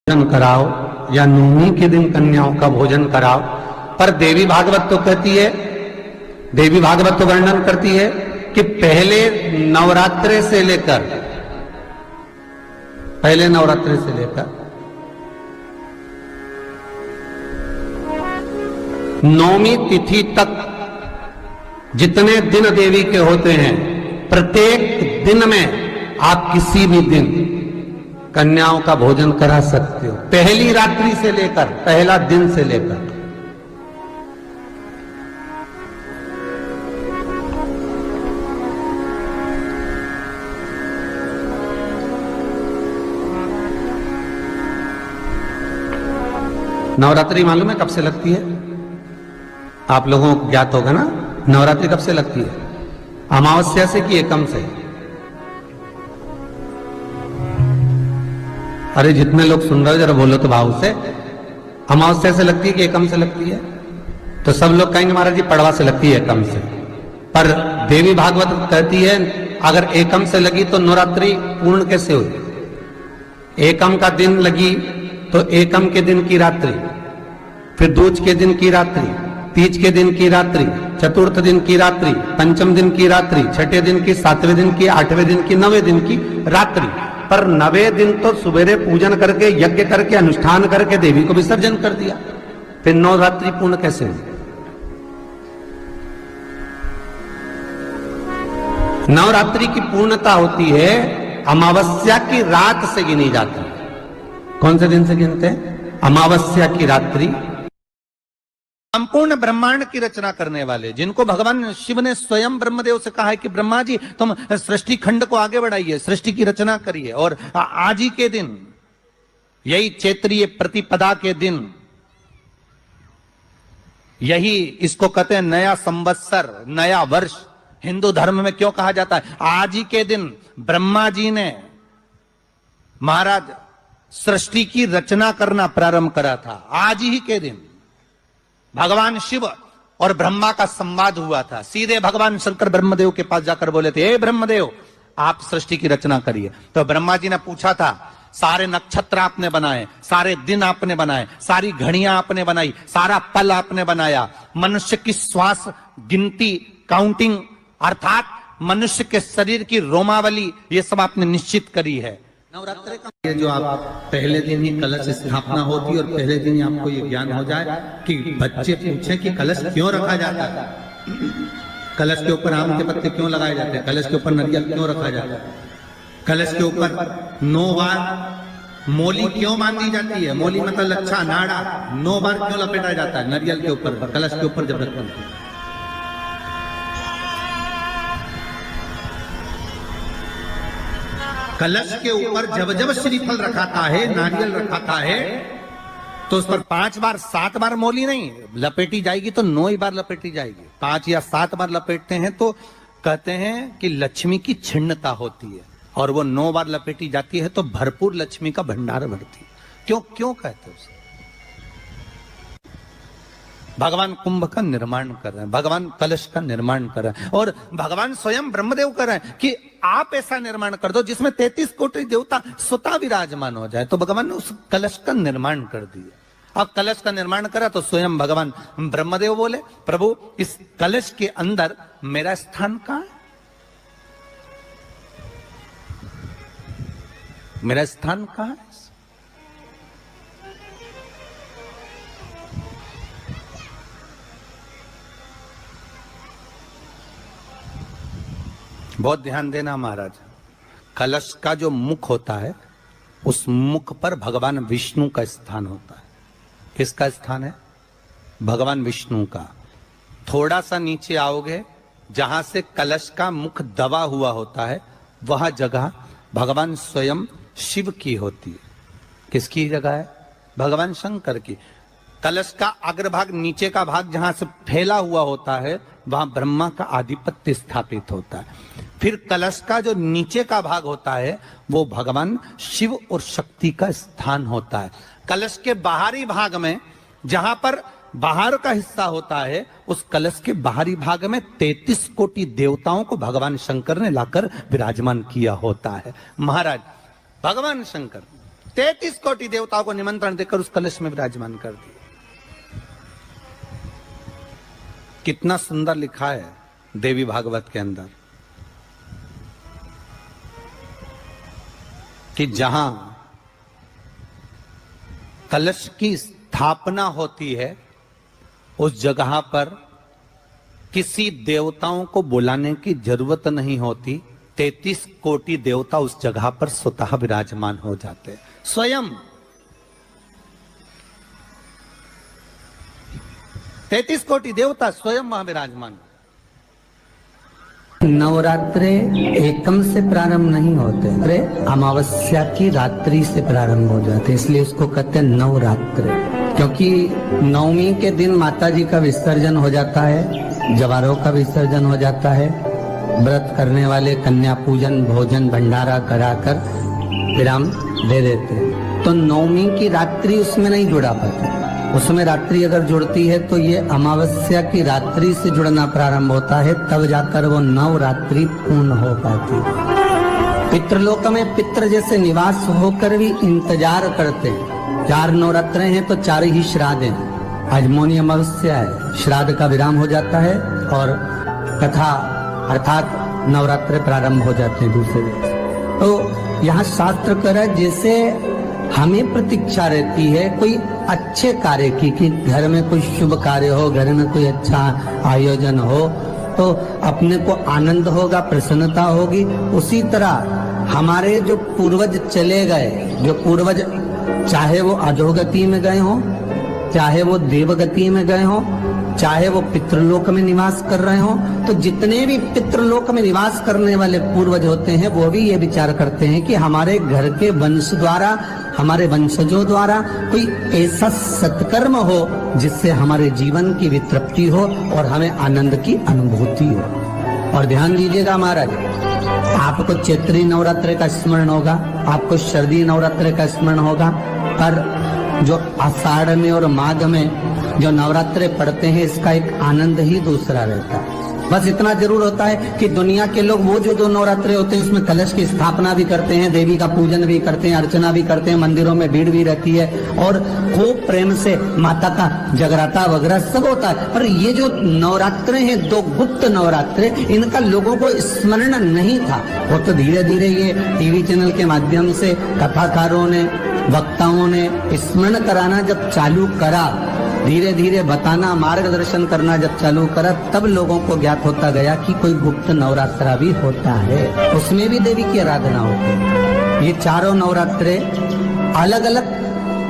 भोजन कराओ या नवमी के दिन कन्याओं का भोजन कराओ। पर देवी भागवत तो कहती है, देवी भागवत तो वर्णन करती है कि पहले नवरात्रे से लेकर नौमी तिथि तक जितने दिन देवी के होते हैं, प्रत्येक दिन में आप किसी भी दिन कन्याओं का भोजन करा सकते हो, पहली रात्रि से लेकर, पहला दिन से लेकर। नवरात्रि मालूम है कब से लगती है? आप लोगों को ज्ञात होगा ना, नवरात्रि कब से लगती है? अमावस्या से कि एकम से? अरे जितने लोग सुन रहे हो जरा बोलो तो भाव से। अमावस्या से लगती है कि एकम से लगती है? तो सब लोग कहेंगे महाराज जी पड़वा से लगती है, एकम से। पर देवी भागवत कहती है अगर एकम से लगी तो नवरात्रि पूर्ण कैसे हुई? एकम का दिन लगी तो एकम के दिन की रात्रि, फिर दूज के दिन की रात्रि, तीज के दिन की रात्रि, चतुर्थ दिन की रात्रि, पंचम दिन की रात्रि, छठे दिन की, सातवें दिन की, आठवें दिन की, नवें दिन की रात्रि। पर नवें दिन तो सुबेरे पूजन करके, यज्ञ करके, अनुष्ठान करके देवी को विसर्जन कर दिया, फिर नवरात्रि पूर्ण कैसे हुई? नवरात्रि की पूर्णता होती है अमावस्या की रात से गिनी जाती है। कौन से दिन से गिनते हैं? अमावस्या की रात्रि। संपूर्ण ब्रह्मांड की रचना करने वाले, जिनको भगवान शिव ने स्वयं ब्रह्मदेव से कहा है कि ब्रह्मा जी तुम सृष्टि खंड को आगे बढ़ाइए, सृष्टि की रचना करिए। और आज ही के दिन, यही चैत्रीय प्रतिपदा के दिन, यही इसको कहते हैं नया संवत्सर, नया वर्ष। हिंदू धर्म में क्यों कहा जाता है? आज ही के दिन ब्रह्मा जी ने महाराज सृष्टि की रचना करना प्रारंभ करा था। आज ही के दिन भगवान शिव और ब्रह्मा का संवाद हुआ था। सीधे भगवान शंकर ब्रह्मदेव के पास जाकर बोले थे, हे ब्रह्मदेव आप सृष्टि की रचना करिए। तो ब्रह्मा जी ने पूछा था, सारे नक्षत्र आपने बनाए, सारे दिन आपने बनाए, सारी घड़ियां आपने बनाई, सारा पल आपने बनाया, मनुष्य की श्वास गिनती, काउंटिंग, अर्थात मनुष्य के शरीर की रोमावली, ये सब आपने निश्चित करी है। नवरात्रि का ये जो आप पहले दिन ही कलश स्थापना होती है और पहले दिन ही आपको ये ज्ञान हो जाए कि बच्चे पूछे कि कलश क्यों रखा जाता है, कलश के ऊपर आम के पत्ते क्यों लगाए जाते हैं, कलश के ऊपर नारियल क्यों रखा जाता है, कलश के ऊपर 9 बार मोली क्यों बांधी जाती है, मोली मतलब लच्छा नाड़ा 9 बार क्यों लपेटा जाता है नारियल के ऊपर, कलश के ऊपर जब रखते हैं। कलश के ऊपर जब जब श्रीफल रखाता है, नारियल रखाता है, तो उस पर 5 बार 7 बार मोली नहीं लपेटी जाएगी, तो 9 ही बार लपेटी जाएगी। 5 या 7 बार लपेटते हैं तो कहते हैं कि लक्ष्मी की छिन्नता होती है, और वो 9 बार लपेटी जाती है तो भरपूर लक्ष्मी का भंडार भरती है। क्यों क्यों कहते हैं उसे? भगवान कुंभ का निर्माण कर रहे हैं, भगवान कलश का निर्माण कर रहे हैं, और भगवान स्वयं ब्रह्मदेव कर रहे हैं कि आप ऐसा निर्माण कर दो जिसमें 33 कोटि देवता स्वतः विराजमान हो जाए। तो भगवान ने उस कलश का निर्माण कर दिया। अब कलश का निर्माण करा तो स्वयं भगवान ब्रह्मदेव बोले, प्रभु इस कलश के अंदर मेरा स्थान कहां है? मेरा स्थान कहां है? बहुत ध्यान देना महाराज, कलश का जो मुख होता है उस मुख पर भगवान विष्णु का स्थान होता है। किसका स्थान है? भगवान विष्णु का। थोड़ा सा नीचे आओगे, जहां से कलश का मुख दबा हुआ होता है, वह जगह भगवान स्वयं शिव की होती है। किसकी जगह है? भगवान शंकर की। कलश का अग्रभाग, नीचे का भाग जहां से फैला हुआ होता है, वहां ब्रह्मा का आधिपत्य स्थापित होता है। फिर कलश का जो नीचे का भाग होता है वो भगवान शिव और शक्ति का स्थान होता है। कलश के बाहरी भाग में, जहां पर बाहर का हिस्सा होता है, उस कलश के बाहरी भाग में 33 कोटि देवताओं को भगवान शंकर ने लाकर विराजमान किया होता है। महाराज भगवान शंकर 33 कोटि देवताओं को निमंत्रण देकर उस कलश में विराजमान कर दिया। कितना सुंदर लिखा है देवी भागवत के अंदर कि जहां कलश की स्थापना होती है उस जगह पर किसी देवताओं को बुलाने की जरूरत नहीं होती। 33 कोटि देवता उस जगह पर स्वतः विराजमान हो जाते हैं। स्वयं 33 कोटि देवता स्वयं वहां विराजमान। नवरात्रे एकम से प्रारंभ नहीं होते, अरे अमावस्या की रात्रि से प्रारंभ हो जाते, इसलिए उसको कहते हैं नवरात्रे। क्योंकि नवमी के दिन माता जी का विसर्जन हो जाता है, जवारों का विसर्जन हो जाता है, व्रत करने वाले कन्या पूजन भोजन भंडारा कराकर विराम दे देते। तो नवमी की रात्रि उसमें नहीं जुड़ा पाती, उसमें रात्रि अगर जुड़ती है तो ये अमावस्या की रात्रि से जुड़ना प्रारंभ होता है, तब जाकर वो नवरात्रि पूर्ण हो पाती। पितृलोक में पितृ जैसे निवास होकर भी इंतजार करते हैं। 4 नवरात्रे हैं तो 4 ही श्राद्ध हैं। आज मौनी अमावस्या है, श्राद्ध का विराम हो जाता है और कथा अर्थात नवरात्रे प्रारंभ हो जाते हैं दूसरे दिन। तो यहाँ शास्त्र कह रहा है जैसे हमें प्रतीक्षा रहती है कोई अच्छे कार्य की, कि घर में कोई शुभ कार्य हो, घर में कोई अच्छा आयोजन हो तो अपने को आनंद होगा, प्रसन्नता होगी। उसी तरह हमारे जो पूर्वज चले गए, जो पूर्वज चाहे वो अधोगति में गए हो, चाहे वो देवगति में गए हो, चाहे वो पितृलोक में निवास कर रहे हो, तो जितने भी पितृलोक में निवास करने वाले पूर्वज होते हैं वो भी ये विचार करते हैं कि हमारे घर के वंश द्वारा, हमारे वंशजों द्वारा कोई ऐसा सत्कर्म हो जिससे हमारे जीवन की वितृप्ति हो और हमें आनंद की अनुभूति हो। और ध्यान दीजिएगा महाराज, आपको चैत्री नवरात्रि का स्मरण होगा, आपको शरदी नवरात्रि का स्मरण होगा, पर जो आषाढ़ में और माघ में जो नवरात्रे पढ़ते हैं इसका एक आनंद ही दूसरा रहता है। बस इतना जरूर होता है कि दुनिया के लोग वो जो 2 नवरात्रे होते हैं उसमें कलश की स्थापना भी करते हैं, देवी का पूजन भी करते हैं, अर्चना भी करते हैं, मंदिरों में भीड़ भी रहती है और खूब प्रेम से माता का जगराता वगैरह सब होता है। पर ये जो नवरात्रे हैं 2 गुप्त नवरात्रे, इनका लोगों को स्मरण नहीं था। वो तो धीरे धीरे ये टीवी चैनल के माध्यम से कथाकारों ने, वक्ताओं ने स्मरण कराना जब चालू करा, धीरे धीरे बताना, मार्गदर्शन करना जब चालू करा, तब लोगों को ज्ञात होता गया कि कोई गुप्त नवरात्रा भी होता है, उसमें भी देवी की आराधना होती है। ये 4 नवरात्रे अलग अलग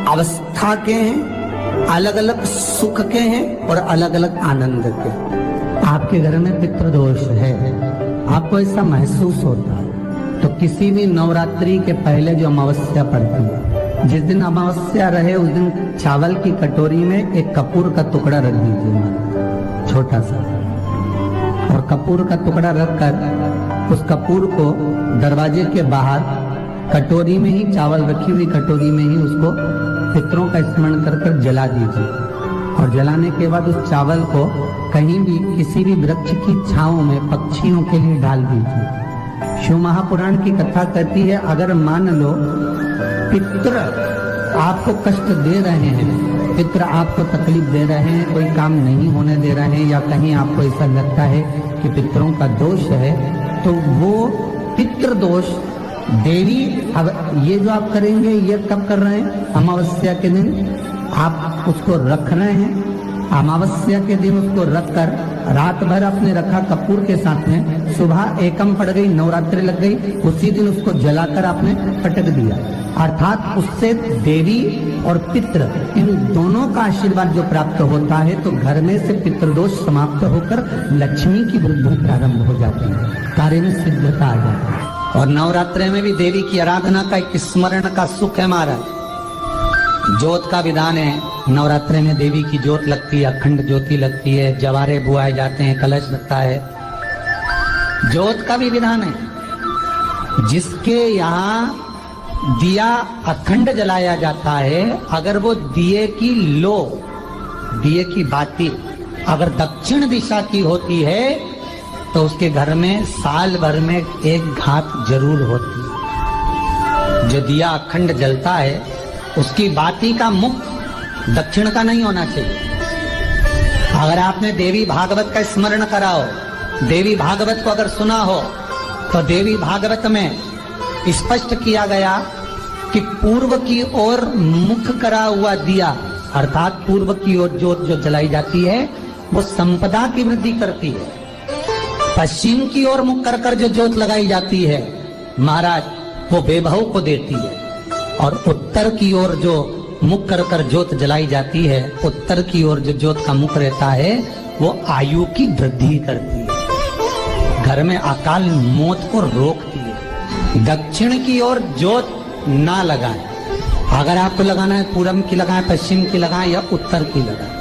अवस्था के हैं, अलग अलग सुख के हैं और अलग अलग आनंद के। आपके घर में पितृदोष है, आपको ऐसा महसूस होता है, तो किसी भी नवरात्रि के पहले जो अमावस्या पड़ती है, जिस दिन अमावस्या रहे उस दिन चावल की कटोरी में एक कपूर का टुकड़ा रख दीजिए, छोटा सा, और कपूर का टुकड़ा रखकर उस कपूर को दरवाजे के बाहर कटोरी में ही, चावल रखी हुई कटोरी में ही उसको पितरों का स्मरण कर कर जला दीजिए। और जलाने के बाद उस चावल को कहीं भी किसी भी वृक्ष की छांव में पक्षियों के लिए डाल दीजिए। शिव महापुराण की कथा कहती है, अगर मान लो पितृ आपको कष्ट दे रहे हैं, पितृ आपको तकलीफ दे रहे हैं, कोई काम नहीं होने दे रहे हैं, या कहीं आपको ऐसा लगता है कि पितरों का दोष है, तो वो पितृ दोष देवी, अब ये जो आप करेंगे ये कब कर रहे हैं? अमावस्या के दिन आप उसको रख रहे हैं, अमावस्या के दिन उसको रखकर रात भर आपने रखा कपूर के साथ में, सुबह एकम पड़ गई, नवरात्रि लग गई, उसी दिन उसको जलाकर आपने पटक दिया। अर्थात उससे देवी और पितृ इन दोनों का आशीर्वाद जो प्राप्त होता है, तो घर में से पितृदोष समाप्त होकर लक्ष्मी की वृद्धि प्रारंभ हो जाती है, कार्य में सिद्धता आ जाती है। और नवरात्रि में भी देवी की आराधना का एक स्मरण का सुख है महाराज। ज्योत का विधान है, नवरात्रि में देवी की ज्योत लगती है, अखंड ज्योति लगती है, जवारे बुआए जाते हैं, कलश लगता है, ज्योत का भी विधान है। जिसके यहाँ दिया अखंड जलाया जाता है, अगर वो दिए की लो, दिए की बाती अगर दक्षिण दिशा की होती है तो उसके घर में साल भर में एक घात जरूर होती है। जो दिया अखंड जलता है उसकी बाती का मुख दक्षिण का नहीं होना चाहिए। अगर आपने देवी भागवत का स्मरण करा हो, देवी भागवत को अगर सुना हो, तो देवी भागवत में स्पष्ट किया गया कि पूर्व की ओर मुख करा हुआ दिया, अर्थात पूर्व की ओर ज्योत जो जलाई जाती है वो संपदा की वृद्धि करती है। पश्चिम की ओर मुख कर जो ज्योत लगाई जाती है महाराज वो वैभव को देती है, और उत्तर की ओर जो मुख कर ज्योत जलाई जाती है, उत्तर की ओर जो ज्योत का मुख रहता है वो आयु की वृद्धि करती है, घर में अकाल मौत को रोकती है। दक्षिण की ओर ज्योत ना लगाएं, अगर आपको लगाना है पूरब की लगाएं, पश्चिम की लगाएं या उत्तर की लगाएं।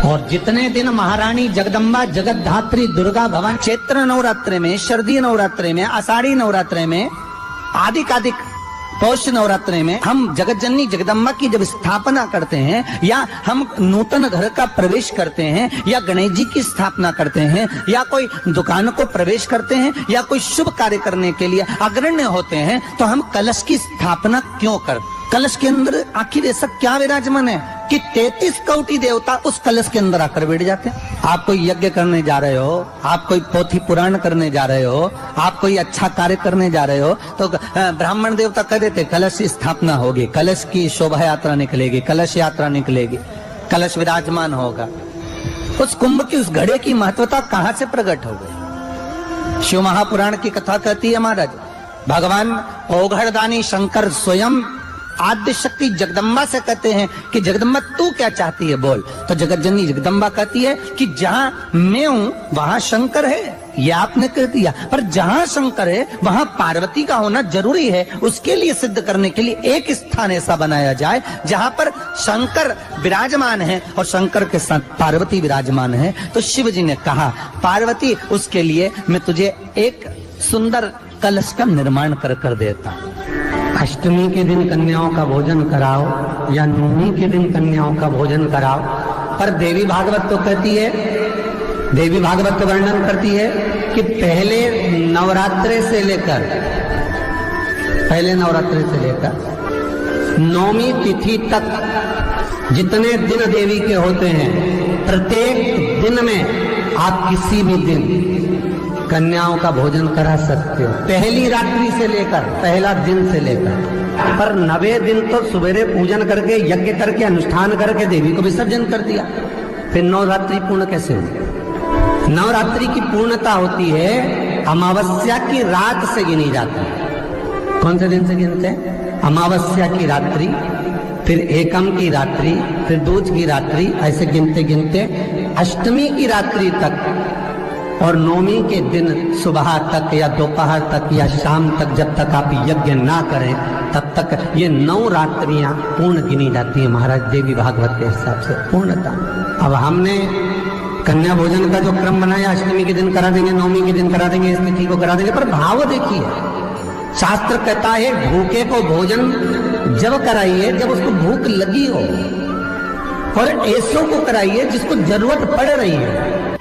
और जितने दिन महारानी जगदम्बा जगत धात्री दुर्गा भवन चैत्र नवरात्रि में, शरदीय नवरात्रि में, आषाढ़ी नवरात्रि में, आदिक पौष नवरात्रि में हम जगत जननी जगदम्बा की जब स्थापना करते हैं, या हम नूतन घर का प्रवेश करते हैं, या गणेश जी की स्थापना करते हैं, या कोई दुकान को प्रवेश करते हैं, या कोई शुभ कार्य करने के लिए अग्रण्य होते हैं, तो हम कलश की स्थापना क्यों करते? कलश के अंदर आखिर ऐसा क्या विराजमान है कि 33 कोटि देवता उस कलश के अंदर आकर बैठ जाते हैं। आप कोई यज्ञ करने जा रहे हो, आप कोई पोथी पुराण करने जा रहे हो, आप कोई अच्छा कार्य करने जा रहे हो, तो ब्राह्मण देवता कह देते कलश की स्थापना होगी, कलश की शोभा यात्रा निकलेगी, कलश यात्रा निकलेगी, कलश विराजमान होगा। उस कुंभ की उस घड़े की महत्वता कहां से प्रकट हो गई? शिव महापुराण की कथा कहती है महाराज, भगवान ओघड़दानी शंकर स्वयं आद्य शक्ति जगदम्बा से कहते हैं कि जगदम्बा तू क्या चाहती है बोल। तो जगत जननी जगदम्बा कहती है कि जहां मैं हूं वहां शंकर है, ये आपने कह दिया, पर जहां शंकर है वहां पार्वती का होना जरूरी है। उसके लिए सिद्ध करने के लिए एक स्थान ऐसा बनाया जाए जहां पर शंकर विराजमान है और शंकर के साथ पार्वती विराजमान है। तो शिव जी ने कहा पार्वती उसके लिए मैं तुझे एक सुंदर कलश का निर्माण कर देता हूं। अष्टमी के दिन कन्याओं का भोजन कराओ या नवमी के दिन कन्याओं का भोजन कराओ, पर देवी भागवत तो कहती है, देवी भागवत तो वर्णन करती है कि पहले नवरात्रि से लेकर नवमी तिथि तक जितने दिन देवी के होते हैं, प्रत्येक दिन में आप किसी भी दिन कन्याओं का भोजन करा सकते हो, पहली रात्रि से लेकर, पहला दिन से लेकर। पर 9वें दिन तो सवेरे पूजन करके यज्ञ करके अनुष्ठान करके देवी को विसर्जन कर दिया, फिर नवरात्रि पूर्ण कैसे हुई? नवरात्रि की पूर्णता होती है अमावस्या की रात से गिनी जाती है। कौन से दिन से गिनते हैं? अमावस्या की रात्रि, फिर एकम की रात्रि, फिर दूज की रात्रि, ऐसे गिनते गिनते अष्टमी की रात्रि तक और नवमी के दिन सुबह तक या दोपहर तक या शाम तक, जब तक आप यज्ञ ना करें तब तक ये 9 रात्रियां पूर्ण गिनी जाती है महाराज देवी भागवत के हिसाब से पूर्णता। अब हमने कन्या भोजन का जो क्रम बनाया, अष्टमी के दिन करा देंगे, नवमी के दिन करा देंगे, इस तिथि को करा देंगे, पर भाव देखिए, शास्त्र कहता है भूखे को भोजन जब कराइए जब उसको भूख लगी हो, और ऐसों को कराइए जिसको जरूरत पड़ रही है।